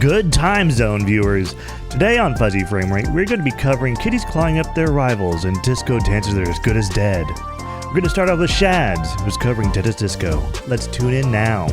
Good time zone, viewers. Today on Fuzzy Framerate, we're going to be covering kitties clawing up their rivals and disco dancers that are as good as dead. We're going to start off with Shads, who's covering Dead as Disco. Let's tune in now.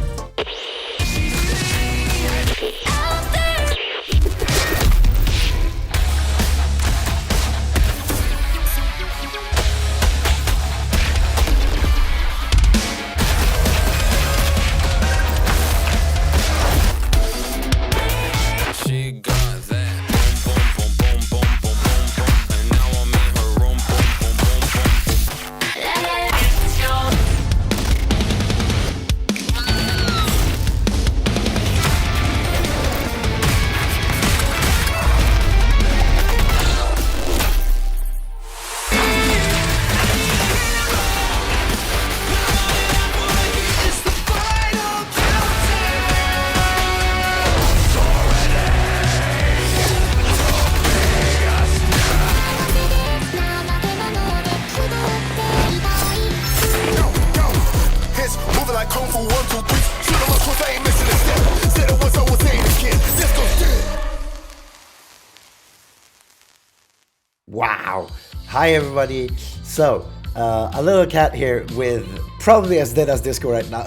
Wow. Hi everybody. So, a little cat here with probably as dead as disco right now.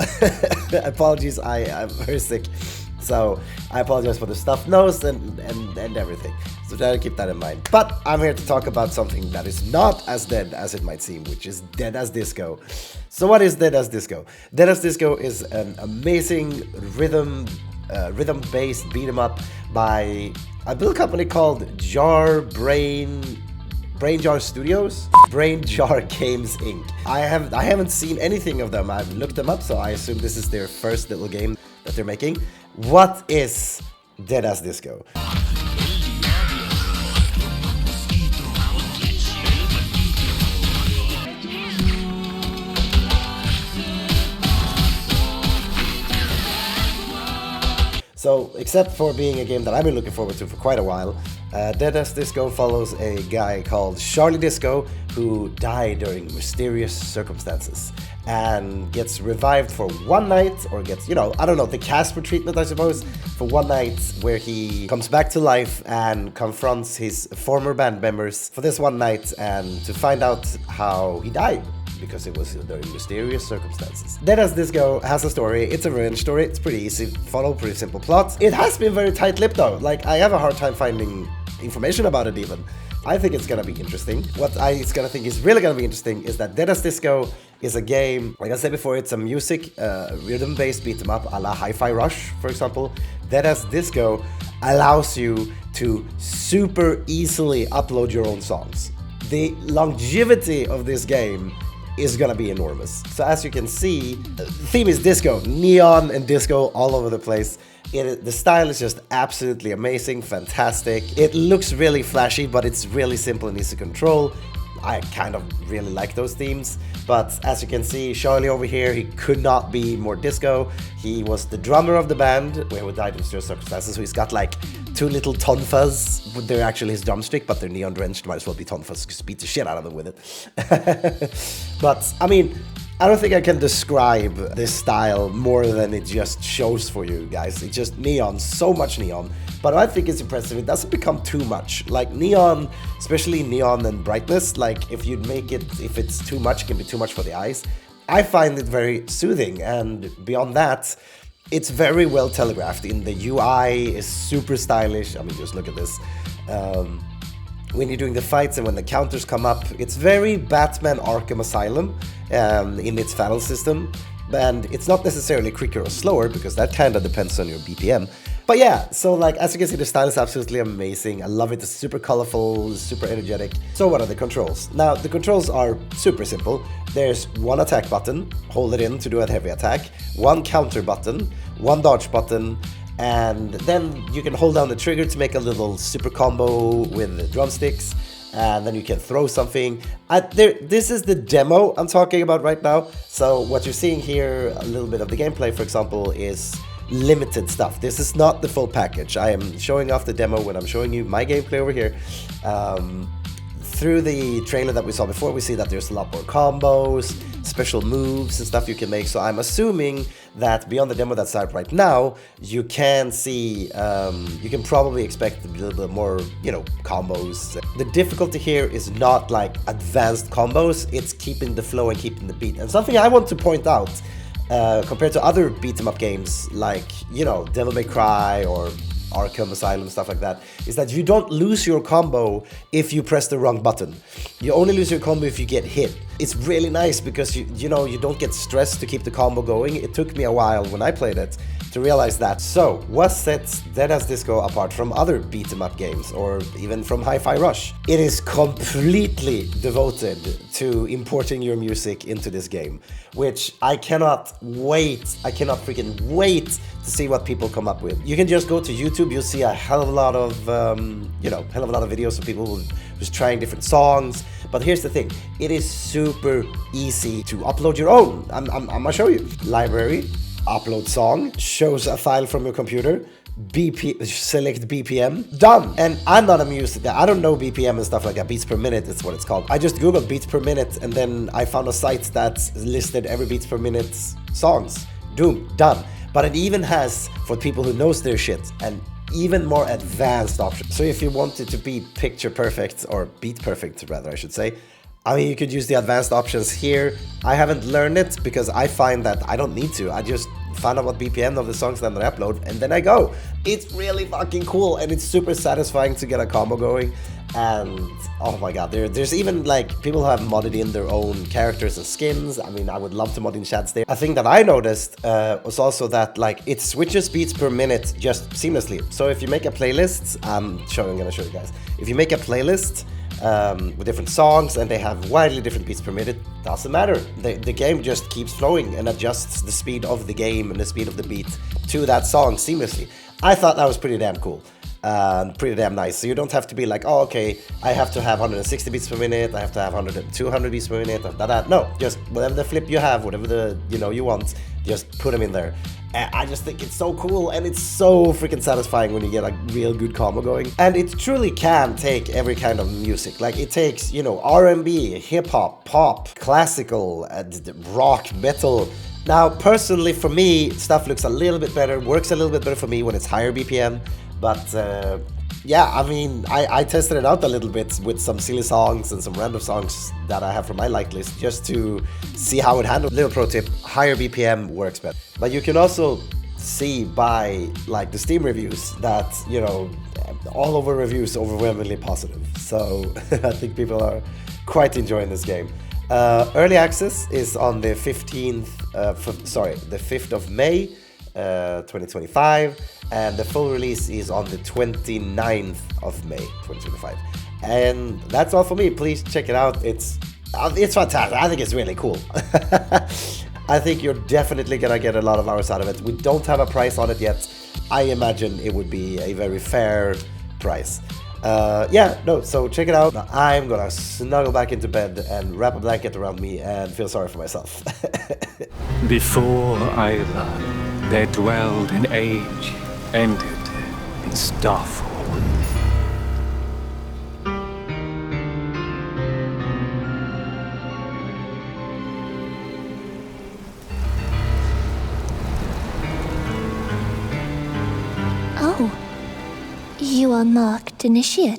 Apologies, I'm very sick. So, I apologize for the stuffed nose and everything. So try to keep that in mind. But I'm here to talk about something that is not as dead as it might seem, which is Dead as Disco. So what is Dead as Disco? Dead as Disco is an amazing rhythm-based beat 'em up by a little company called Brain Jar Studios? Brain Jar Games Inc. I haven't seen anything of them. I've looked them up, so I assume this is their first little game that they're making. What is Dead as Disco? So, except for being a game that I've been looking forward to for quite a while, Dead as Disco follows a guy called Charlie Disco who died during mysterious circumstances and gets revived for one night, or gets, I don't know, the Casper treatment, I suppose, for one night where he comes back to life and confronts his former band members for this one night and to find out how he died, because it was during mysterious circumstances. Dead as Disco has a story. It's a revenge story. It's pretty easy to follow, pretty simple plot. It has been very tight-lipped though. Like, I have a hard time finding information about it even. I think it's gonna be interesting. What I think is really gonna be interesting is that Dead as Disco is a game, like I said before, it's a music, rhythm-based beat 'em up a la Hi-Fi Rush, for example. Dead as Disco allows you to super easily upload your own songs. The longevity of this game is gonna be enormous. So as you can see, the theme is disco, neon and disco all over the place. The style is just absolutely amazing, fantastic. It looks really flashy, but it's really simple and easy to control. I kind of really like those themes, but as you can see, Charlie over here, he could not be more disco. He was the drummer of the band, who died in mysterious circumstances, so he's got like two little tonfas. They're actually his drumstick, but they're neon drenched, might as well be tonfas, just beat the shit out of them with it. But, I mean, I don't think I can describe this style more than it just shows for you guys. It's just neon, so much neon. But I think it's impressive. It doesn't become too much. Like neon, especially neon and brightness, like if it's too much, it can be too much for the eyes. I find it very soothing, and beyond that, it's very well telegraphed. In the UI is super stylish. I mean, just look at this. When you're doing the fights and when the counters come up, it's very Batman Arkham Asylum in its battle system. And it's not necessarily quicker or slower, because that kind of depends on your BPM. But yeah, so like, as you can see, the style is absolutely amazing. I love it. It's super colorful, super energetic. So what are the controls? Now, the controls are super simple. There's one attack button, hold it in to do a heavy attack, one counter button, one dodge button, and then you can hold down the trigger to make a little super combo with the drumsticks, and then you can throw something. This is the demo I'm talking about right now. So what you're seeing here, a little bit of the gameplay, for example, is limited stuff. This is not the full package. I am showing off the demo when I'm showing you my gameplay over here. through the trailer that we saw before, we see that there's a lot more combos, special moves and stuff you can make. So I'm assuming that beyond the demo that's out right now, you can see, you can probably expect a little bit more, you know, combos. The difficulty here is not like advanced combos, it's keeping the flow and keeping the beat. And something I want to point out, compared to other beat-em-up games like, you know, Devil May Cry or Arkham Asylum, stuff like that, is that you don't lose your combo if you press the wrong button. You only lose your combo if you get hit. It's really nice because you know, you don't get stressed to keep the combo going. It took me a while when I played it to realize that. So, what sets Dead as Disco apart from other beat-em-up games or even from Hi-Fi Rush? It is completely devoted to importing your music into this game, which I cannot freaking wait to see what people come up with. You can just go to YouTube, you'll see a hell of a lot of, videos of people who's trying different songs. But here's the thing, it is super easy to upload your own. I'm gonna show you. Library, upload song, shows a file from your computer, select BPM, done. And I'm not amused that I don't know BPM and stuff like that. Beats per minute is what it's called. I just googled beats per minute and then I found a site that listed every beats per minute songs. Doom, done. But it even has, for people who knows their shit, an even more advanced option. So if you wanted to be picture perfect, or beat perfect rather I should say, I mean, you could use the advanced options here. I haven't learned it because I find that I don't need to. I just find out what BPM of the songs that I upload and then I go. It's really fucking cool and it's super satisfying to get a combo going. And oh my god, there's even like people who have modded in their own characters and skins. I mean, I would love to mod in chats there. A thing that I noticed was also that like it switches beats per minute just seamlessly. So if you make a playlist, I'm gonna show you guys. If you make a playlist with different songs and they have widely different beats per minute, doesn't matter. The game just keeps flowing and adjusts the speed of the game and the speed of the beat to that song seamlessly. I thought that was pretty damn cool. Pretty damn nice. So you don't have to be like, oh, okay, I have to have 160 beats per minute, I have to have 200 beats per minute, no, just whatever the flip you have, whatever the, you want, just put them in there. I just think it's so cool and it's so freaking satisfying when you get a real good combo going. And it truly can take every kind of music. Like it takes, R&B, hip-hop, pop, classical, rock, metal. Now, personally, for me, stuff looks a little bit better, works a little bit better for me when it's higher BPM. But yeah, I mean, I tested it out a little bit with some silly songs and some random songs that I have from my like list just to see how it handles. Little pro tip, higher BPM works better. But you can also see by like the Steam reviews that, all over reviews overwhelmingly positive. So I think people are quite enjoying this game. Early access is on the 5th of May 2025, and the full release is on the 29th of May 2025. And that's all for me. Please check it out. It's fantastic. I think it's really cool. I think you're definitely gonna get a lot of hours out of it. We don't have a price on it yet. I imagine it would be a very fair price. So check it out. I'm gonna snuggle back into bed and wrap a blanket around me and feel sorry for myself. Before either, there dwelled an age, ended in Starfall. Oh, you are marked initiate.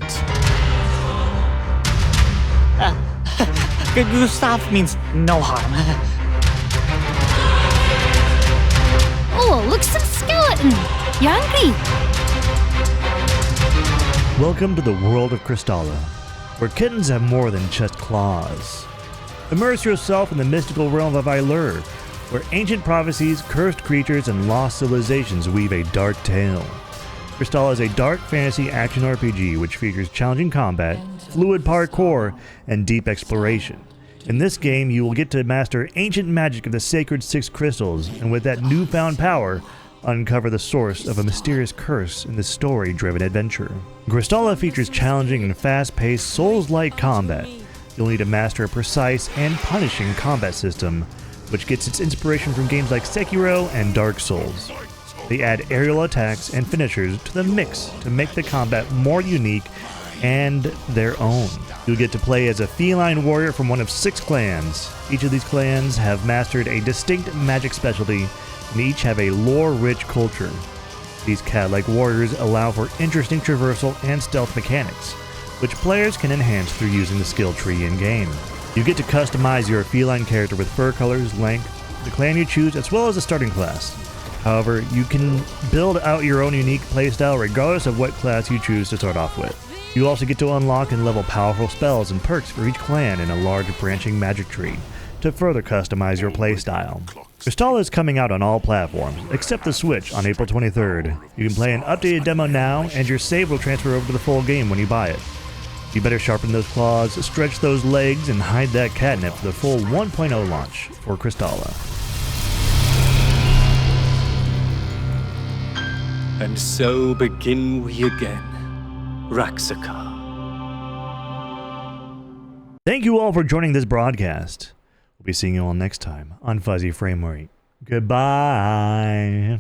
Gustav means no harm. Oh, look, some skeleton! You hungry? Welcome to the world of Kristala, where kittens have more than just claws. Immerse yourself in the mystical realm of Eilur, where ancient prophecies, cursed creatures, and lost civilizations weave a dark tale. Kristala is a dark fantasy action RPG which features challenging combat, fluid parkour, and deep exploration. In this game, you will get to master ancient magic of the sacred 6 crystals, and with that newfound power, uncover the source of a mysterious curse in this story-driven adventure. Kristala features challenging and fast-paced Souls-like combat. You'll need to master a precise and punishing combat system, which gets its inspiration from games like Sekiro and Dark Souls. They add aerial attacks and finishers to the mix to make the combat more unique and their own. You'll get to play as a feline warrior from one of 6 clans. Each of these clans have mastered a distinct magic specialty, and each have a lore-rich culture. These cat-like warriors allow for interesting traversal and stealth mechanics, which players can enhance through using the skill tree in-game. You get to customize your feline character with fur colors, length, the clan you choose, as well as the starting class. However, you can build out your own unique playstyle regardless of what class you choose to start off with. You also get to unlock and level powerful spells and perks for each clan in a large branching magic tree to further customize your playstyle. Kristala is coming out on all platforms, except the Switch on April 23rd. You can play an updated demo now, and your save will transfer over to the full game when you buy it. You better sharpen those claws, stretch those legs, and hide that catnip for the full 1.0 launch for Kristala. And so begin we again, Raksaka. Thank you all for joining this broadcast. We'll be seeing you all next time on Fuzzy Framerate. Goodbye.